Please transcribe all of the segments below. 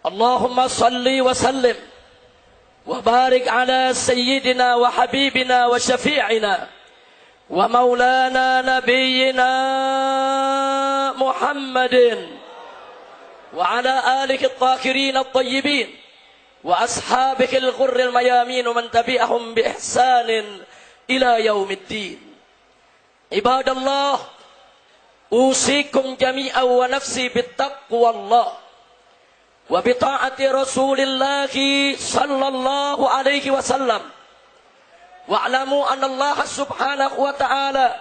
Allahumma salli wa sallim wa barik ala sayyidina wa habibina wa syafi'ina wa maulana nabiyyina Muhammadin wa ala alihi at-tahirin at-tayyibin wa ashabihi al-ghurri al-mayamin wa man tabi'ahum bi ihsanin ila yaumiddin. Ibadallah, usikum jami'an wa nafsi bittaqwallah wa bi ta'ati Rasulillah sallallahu alaihi wasallam. Wa'lamu anna Allah subhanahu wa ta'ala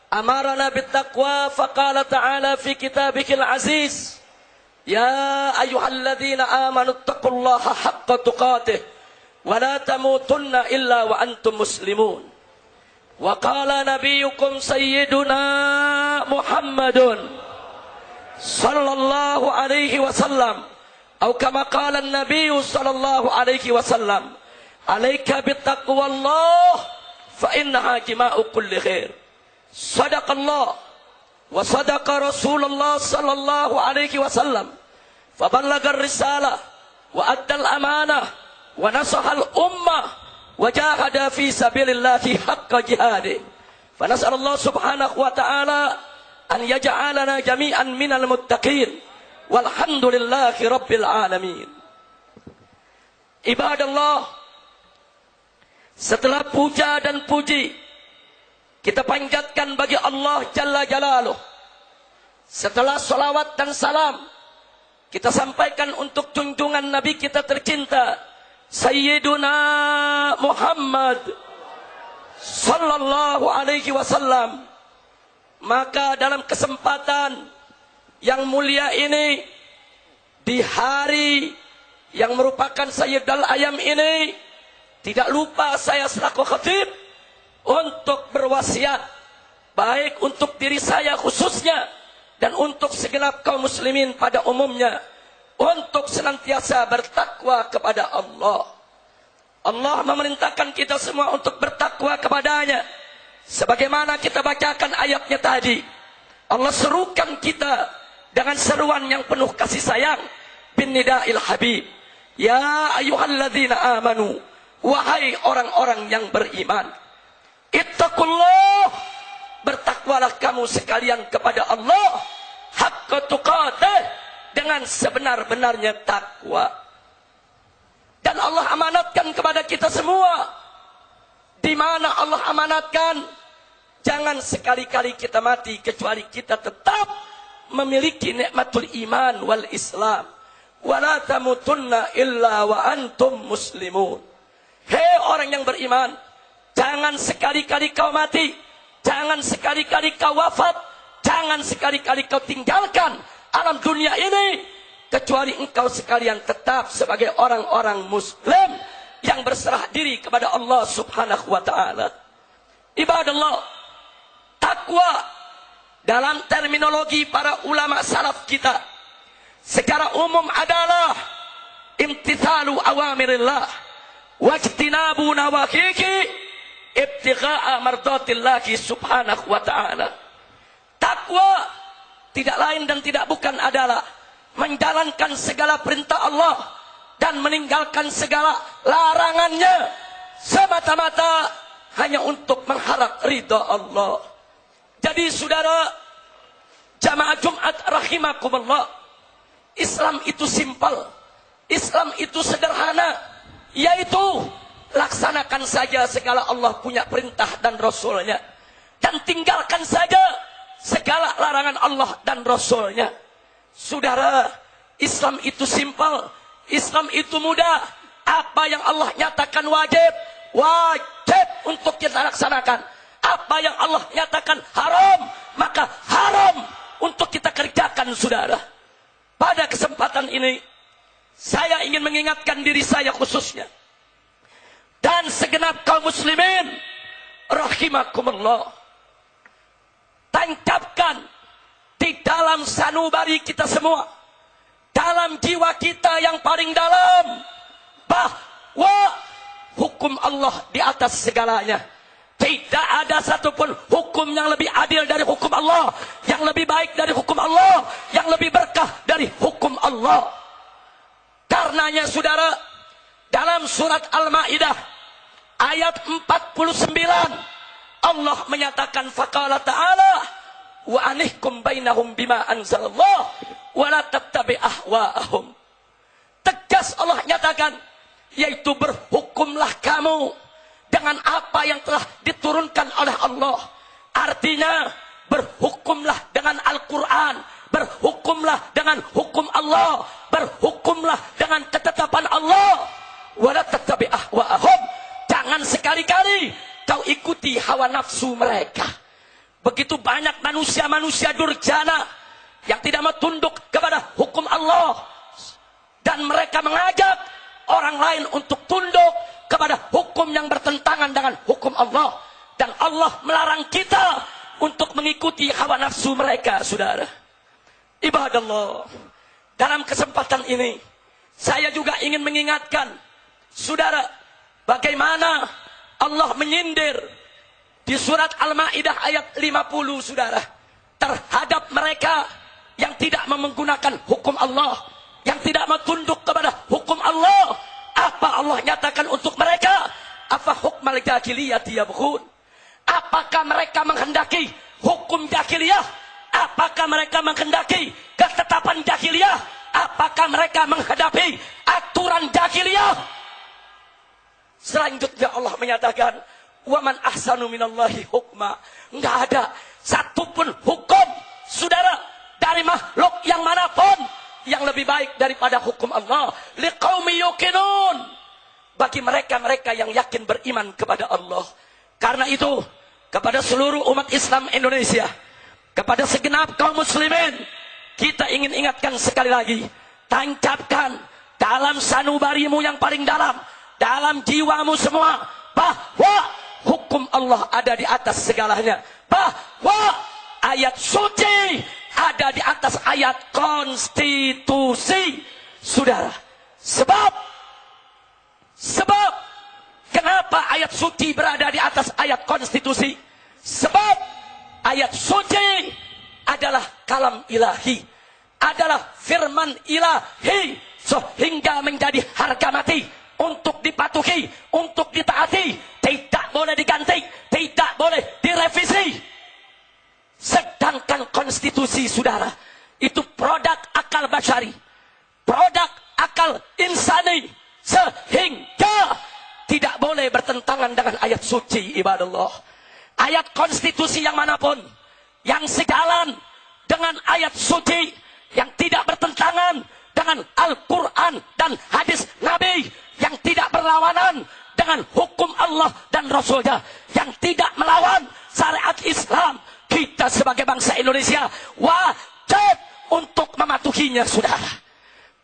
amarana bittaqwa faqala ta'ala fi kitabihil aziz, ya ayyuhalladzina amanu taqullaha haqqa tuqatih wa la tamutunna illa wa antum muslimun. Wa qala nabiyyukum sayyiduna Muhammadun sallallahu alaihi wasallam, atau kama qala an-nabiy sallallahu alaihi wasallam, alaika bittaqwallah fa innaha jima'u kulli khair. Sadaqallah wa sadaqa Rasulullah sallallahu alaihi wasallam, fa ballagha ar-risalah wa adda al-amanah wa nasaha al-ummah wa jahada fi sabilillahi haqqa jihadih. Fa nas'alullah subhanahu wa ta'ala an yaj'alana jami'an minal muttaqin walhamdulillahi rabbil alamin. Ibadallah, setelah puja dan puji kita panjatkan bagi Allah Jalla Jalaluh, setelah salawat dan salam kita sampaikan untuk junjungan Nabi kita tercinta Sayyiduna Muhammad sallallahu alaihi wasallam. Maka dalam kesempatan yang mulia ini, di hari yang merupakan Sayyidul Ayam ini, tidak lupa saya selaku khatib untuk berwasiat, baik untuk diri saya khususnya dan untuk segenap kaum muslimin pada umumnya, untuk senantiasa bertakwa kepada Allah. Allah memerintahkan kita semua untuk bertakwa kepadanya. Sebagaimana kita bacakan ayatnya tadi, Allah serukan kita dengan seruan yang penuh kasih sayang, bin nida'il habib, ya ayyuhalladzina amanu, wahai orang-orang yang beriman, ittaqullah, bertakwalah kamu sekalian kepada Allah, haqqa tuqatih, dengan sebenar-benarnya takwa. Dan Allah amanatkan kepada kita semua. Di mana Allah amanatkan, jangan sekali-kali kita mati kecuali kita tetap memiliki nikmatul iman wal Islam. Wala tamutunna illa wa antum muslimun. Hei orang yang beriman, jangan sekali-kali kau mati, jangan sekali-kali kau wafat, jangan sekali-kali kau tinggalkan alam dunia ini kecuali engkau sekalian tetap sebagai orang-orang muslim yang berserah diri kepada Allah subhanahu wa ta'ala. Ibadallah, takwa dalam terminologi para ulama salaf kita secara umum adalah imtithalu awamirillah wajtinabu nawahihi ibtigha'a mardatillahi subhanahu wa ta'ala. Takwa tidak lain dan tidak bukan adalah menjalankan segala perintah Allah dan meninggalkan segala larangannya semata-mata hanya untuk mengharap ridha Allah. Jadi saudara jamaah Jumat rahimakumullah, Islam itu simpel, Islam itu sederhana, yaitu laksanakan saja segala Allah punya perintah dan Rasulnya, dan tinggalkan saja segala larangan Allah dan Rasulnya. Saudara, Islam itu simpel, Islam itu mudah. Apa yang Allah nyatakan wajib, wajib untuk kita laksanakan. Apa yang Allah nyatakan haram, maka haram untuk kita kerjakan, saudara. Pada kesempatan ini, saya ingin mengingatkan diri saya khususnya dan segenap kaum muslimin rahimakumullah, tancapkan di dalam sanubari kita semua, dalam jiwa kita yang paling dalam, bahwa hukum Allah di atas segalanya. Tidak ada satupun hukum yang lebih adil dari hukum Allah, yang lebih baik dari hukum Allah, yang lebih berkah dari hukum Allah. Karenanya saudara, dalam surat Al-Maidah ayat 49 Allah menyatakan faqala ta'ala wa anihkum bainahum bima anzalallah wa la tattabi ahwa'ahum. Tegas Allah nyatakan, yaitu berhukumlah kamu dengan apa yang telah diturunkan oleh Allah. Artinya berhukumlah dengan Al-Quran, berhukumlah dengan hukum Allah, berhukumlah dengan ketetapan Allah. Wala tattabi ahwa'ahum, jangan sekali-kali kau ikuti hawa nafsu mereka. Begitu banyak manusia-manusia durjana yang tidak mau tunduk kepada hukum Allah, dan mereka mengajak orang lain untuk tunduk kepada hukum yang bertentangan dengan hukum Allah. Dan Allah melarang kita untuk mengikuti hawa nafsu mereka, saudara. Ibadallah, dalam kesempatan ini saya juga ingin mengingatkan saudara, bagaimana Allah menyindir di surat Al-Maidah ayat 50, saudara, terhadap mereka yang tidak menggunakan hukum Allah, yang tidak mau tunduk kepada hukum Allah. Apa Allah nyatakan untuk mereka? Afa hukmal jahiliyati yabghun. Apakah mereka menghendaki hukum jahiliyah? Apakah mereka menghendaki ketetapan jahiliyah? Apakah mereka menghadapi aturan jahiliyah? Selanjutnya Allah menyatakan, wa man ahsanu minallahi hukma. Enggak ada satupun hukum, saudara, dari makhluk yang manapun yang lebih baik daripada hukum Allah. Liqaumi yuqinun, bagi mereka-mereka yang yakin beriman kepada Allah. Karena itu, kepada seluruh umat Islam Indonesia, kepada segenap kaum muslimin, kita ingin ingatkan sekali lagi, tancapkan dalam sanubarimu yang paling dalam, dalam jiwamu semua, bahwa hukum Allah ada di atas segalanya, bahwa ayat suci ada di atas ayat konstitusi, saudara. Sebab kenapa ayat suci berada di atas ayat konstitusi? Sebab ayat suci adalah kalam ilahi, adalah firman ilahi, sehingga menjadi harga mati untuk dipatuhi, untuk ditaati, tidak boleh diganti, tidak boleh direvisi. Sedangkan konstitusi, saudara, itu produk akal basyari, produk akal insani, sehingga tidak boleh bertentangan dengan ayat suci. Ibadallah, ayat konstitusi yang manapun yang sejalan dengan ayat suci, yang tidak bertentangan dengan Al-Quran dan hadis Nabi, yang tidak berlawanan dengan hukum Allah dan Rasulnya, yang tidak melawan syariat Islam, kita sebagai bangsa Indonesia wajib untuk mematuhinya, saudara.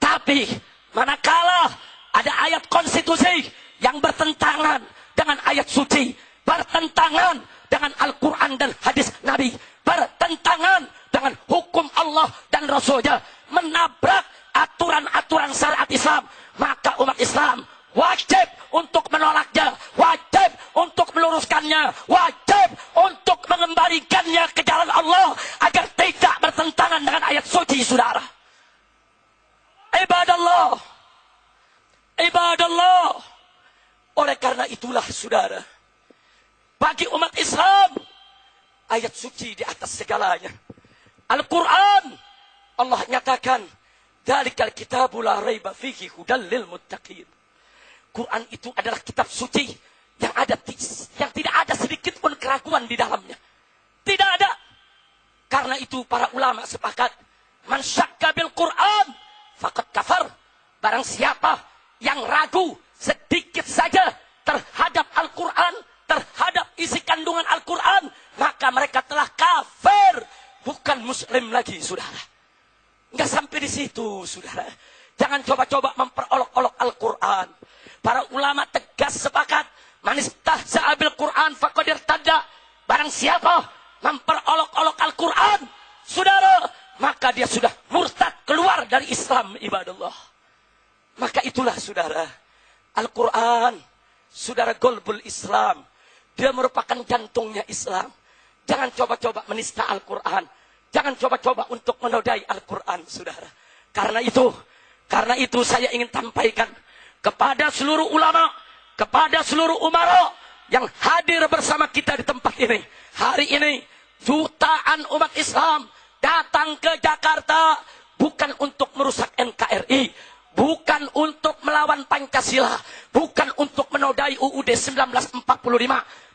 Tapi manakala ada ayat konstitusi yang bertentangan dengan ayat suci, bertentangan dengan Al-Quran dan hadis Nabi, bertentangan dengan hukum Allah dan Rasulnya, menabrak aturan-aturan syariat Islam, maka umat Islam wajib untuk menolaknya, wajib untuk meluruskannya, wajib untuk mengembalikannya ke jalan Allah agar tidak bertentangan dengan ayat suci, saudara. Ibadallah, ibadallah. Oleh karena itulah, saudara, bagi umat Islam, ayat suci di atas segalanya. Al-Quran, Allah nyatakan, dzalikal kitabu la raiba fihi hudal lil muttaqin. Quran itu adalah kitab suci yang tidak ada sedikit pun keraguan di dalamnya. Tidak ada. Karena itu para ulama sepakat, man syakka bil Quran faqad kafar. Barang siapa yang ragu sedikit saja terhadap Al-Quran, terhadap isi kandungan Al-Quran, maka mereka telah kafir, bukan muslim lagi, saudara. Enggak sampai di situ, saudara. Jangan coba-coba memperolok-olok Al-Quran. Para ulama tegas sepakat, man istahza'a bil Quran faqad irtadda. Barang siapa memperolok-olok Al-Quran, saudara, maka dia sudah murtad, keluar dari Islam. Ibadallah. Maka itulah, saudara, Al-Quran, saudara, golbul Islam. Dia merupakan jantungnya Islam. Jangan coba-coba menista Al-Quran. Jangan coba-coba untuk menodai Al-Quran, saudara. Karena itu, Karena itu saya ingin sampaikan kepada seluruh ulama, kepada seluruh umara yang hadir bersama kita di tempat ini. Hari ini jutaan umat Islam datang ke Jakarta bukan untuk merusak NKRI, bukan untuk melawan Pancasila, bukan untuk menodai UUD 1945,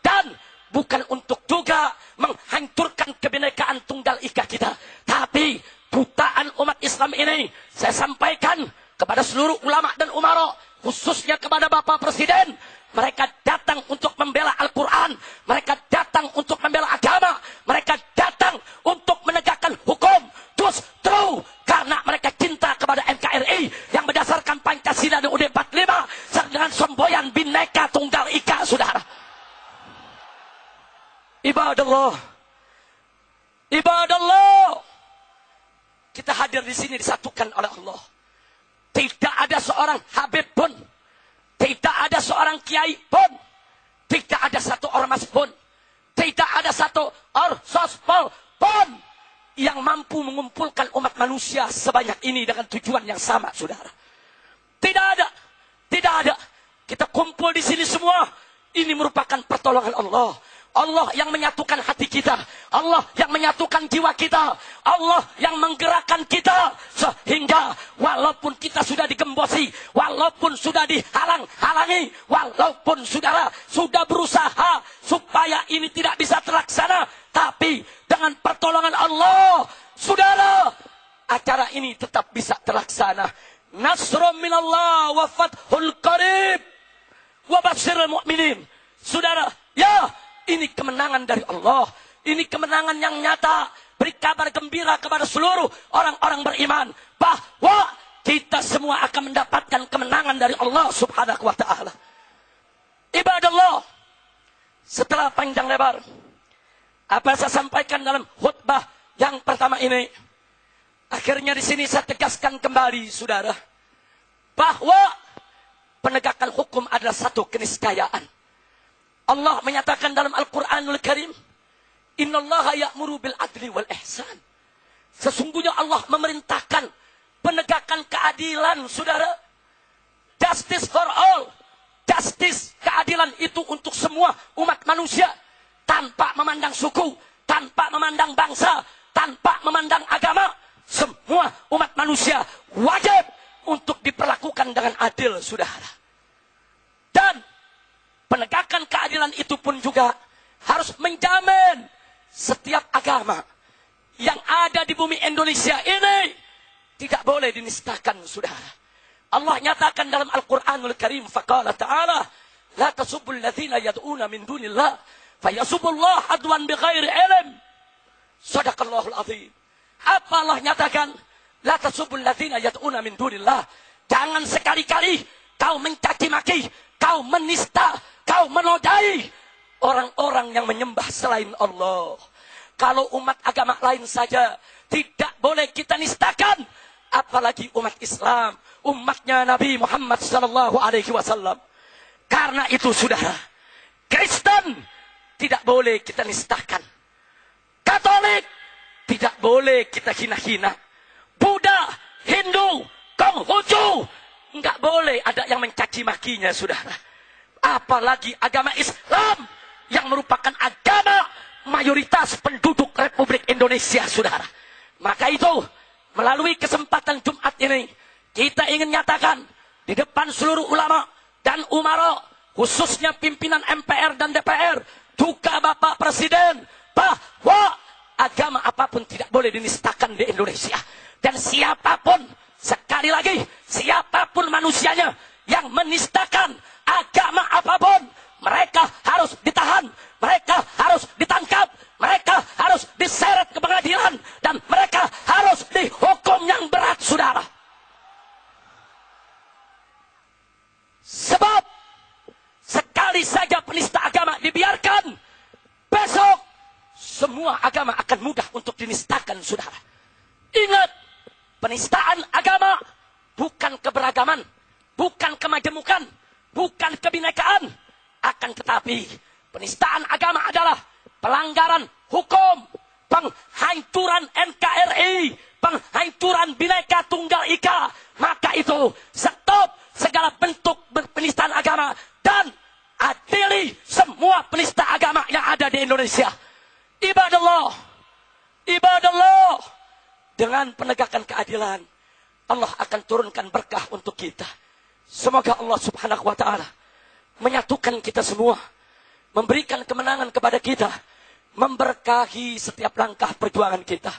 dan bukan untuk juga menghancurkan kebinekaan tunggal ika kita. Tapi jutaan umat Islam ini saya sampaikan kepada seluruh ulama dan umara, khususnya kepada Bapak Presiden. Mereka datang untuk membela Al-Quran, mereka datang untuk membela agama, mereka datang untuk menegakkan hukum. Justru karena mereka cinta kepada NKRI yang berdasarkan Pancasila dan UUD 45 dengan semboyan Bhinneka Tunggal Ika, saudara. Ibadallah, ibadallah, kita hadir di sini disatukan oleh Allah. Tidak ada seorang habib pun, tidak ada seorang kiai pun, tidak ada satu ormas pun, tidak ada satu orsospol pun yang mampu mengumpulkan umat manusia sebanyak ini dengan tujuan yang sama, saudara. Tidak ada, tidak ada. Kita kumpul di sini semua. Ini merupakan pertolongan Allah. Allah yang menyatukan hati kita, Allah yang menyatukan jiwa kita, Allah yang menggerakkan kita, sehingga walaupun kita sudah digembosi, walaupun sudah dihalang-halangi, walaupun saudara sudah berusaha supaya ini tidak bisa terlaksana, tapi dengan pertolongan Allah, saudara, acara ini tetap bisa terlaksana. Nasrun minallah wa fathul qarib wa basyiril mu'minin. Saudara, ya, ini kemenangan dari Allah. Ini kemenangan yang nyata. Beri kabar gembira kepada seluruh orang-orang beriman bahwa kita semua akan mendapatkan kemenangan dari Allah Subhanahu wa ta'ala. Ibadallah, setelah panjang lebar apa saya sampaikan dalam khutbah yang pertama ini, akhirnya di sini saya tegaskan kembali, saudara, bahwa penegakan hukum adalah satu keniscayaan. Allah menyatakan dalam Al-Quranul Karim, Innallaha ya'muru bil adli wal ihsan. Sesungguhnya Allah memerintahkan penegakan keadilan, saudara. Justice for all. Justice, keadilan itu untuk semua umat manusia. Tanpa memandang suku, tanpa memandang bangsa, tanpa memandang agama. Semua umat manusia wajib untuk diperlakukan dengan adil, saudara. Dan penegakan keadilan itu pun juga harus menjamin setiap agama yang ada di bumi Indonesia ini tidak boleh dinistakan, saudara. Allah nyatakan dalam Al-Quranul Karim, faqala ta'ala, la tasubbul ladzina yad'una min dunillah, fayasubullah adwan bighairi ilm. Sadaqallahul azim. Apa Allah nyatakan? La tasubbul ladzina yad'una min dunillah. Jangan sekali-kali kau mencaci maki, kau menista, kau menodai orang-orang yang menyembah selain Allah. Kalau umat agama lain saja tidak boleh kita nistakan, apalagi umat Islam, umatnya Nabi Muhammad SAW. Karena itu, saudara, Kristen tidak boleh kita nistakan, Katolik tidak boleh kita hina-hina, Buddha, Hindu, Konghucu nggak boleh ada yang mencaci makinya, saudara. Apalagi agama Islam yang merupakan agama mayoritas penduduk Republik Indonesia, saudara. Maka itu, melalui kesempatan Jumat ini, kita ingin nyatakan di depan seluruh ulama dan umara, khususnya pimpinan MPR dan DPR, juga Bapak Presiden, bahwa agama apapun tidak boleh dinistakan di Indonesia. Dan siapapun, sekali lagi, siapapun manusianya yang menistakan agama apapun, mereka harus ditahan, mereka harus ditangkap, mereka harus diseret ke pengadilan, dan mereka harus dihukum yang berat, saudara. Sebab sekali saja penista agama dibiarkan, besok semua agama akan mudah untuk dinistakan, saudara. Ingat, penistaan agama bukan keberagaman, bukan kemajemukan, bukan kebinekaan. Akan tetapi, penistaan agama adalah pelanggaran hukum, penghancuran NKRI, penghancuran Bhinneka Tunggal Ika. Maka itu itu, stop segala bentuk penistaan agama dan adili semua penista agama yang ada di Indonesia. Ibadallah, ibadallah, dengan penegakan keadilan, Allah akan turunkan berkah untuk kita. Semoga Allah subhanahu wa ta'ala menyatukan kita semua, memberikan kemenangan kepada kita, memberkahi setiap langkah perjuangan kita.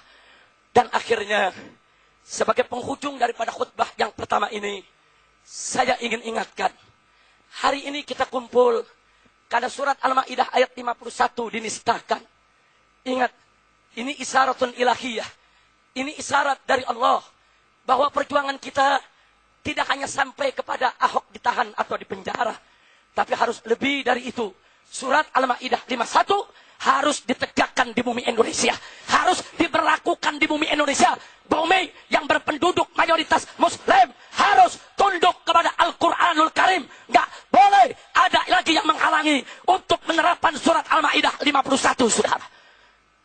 Dan akhirnya, sebagai penghujung daripada khutbah yang pertama ini, saya ingin ingatkan, hari ini kita kumpul karena surat Al-Maidah ayat 51 dinistakan. Ingat, ini isyaratun ilahiyah. Ini isyarat dari Allah bahwa perjuangan kita tidak hanya sampai kepada Ahok ditahan atau dipenjara, tapi harus lebih dari itu. Surat Al-Maidah 51 harus ditegakkan di bumi Indonesia, harus diberlakukan di bumi Indonesia. Bumi yang berpenduduk mayoritas Muslim harus tunduk kepada Al-Quranul Karim. Nggak boleh ada lagi yang menghalangi untuk penerapan surat Al-Maidah 51, saudara.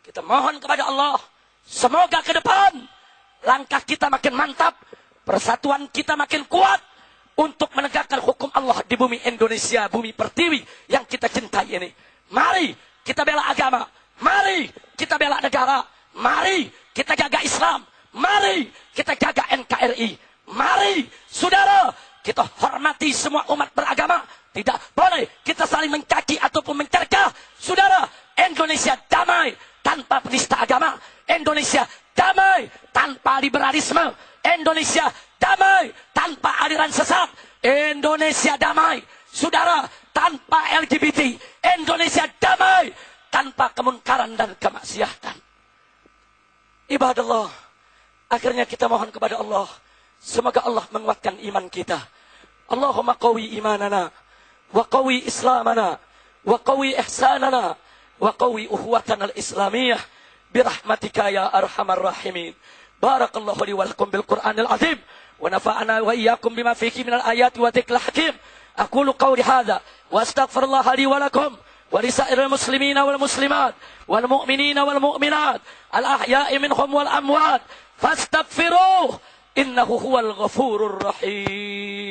Kita mohon kepada Allah, semoga ke depan langkah kita makin mantap, persatuan kita makin kuat untuk menegakkan hukum Allah di bumi Indonesia, bumi pertiwi yang kita cintai ini. Mari kita bela agama, mari kita bela negara, mari kita jaga Islam, mari kita jaga NKRI, mari saudara kita hormati semua umat beragama. Tidak boleh kita saling mencaci ataupun mencercah. Saudara, Indonesia damai tanpa penista agama, Indonesia damai tanpa liberalisme, Indonesia damai tanpa aliran sesat, Indonesia damai, saudara, tanpa LGBT, Indonesia damai tanpa kemunkaran dan kemaksiatan. Ibadallah, akhirnya kita mohon kepada Allah, semoga Allah menguatkan iman kita. Allahumma qawi imanana, wa qawi islamana, wa qawi ihsanana, wa qawi uhuwatana al-islamiyah, birahmatika ya arhamar rahimin. Barakallahu li wa lakum bil Qur'anil azim, wa nafa'ana wa iyyakum bima fihi minal ayati wa dzikril hakim. Aqulu qawli hadza wa astaghfirullah li wa lakum wa li sa'iril muslimina wal muslimat wal mu'minina wal mu'minat al ahya'i minhum wal amwat fastaghfiruh innahu huwal ghafurur rahim.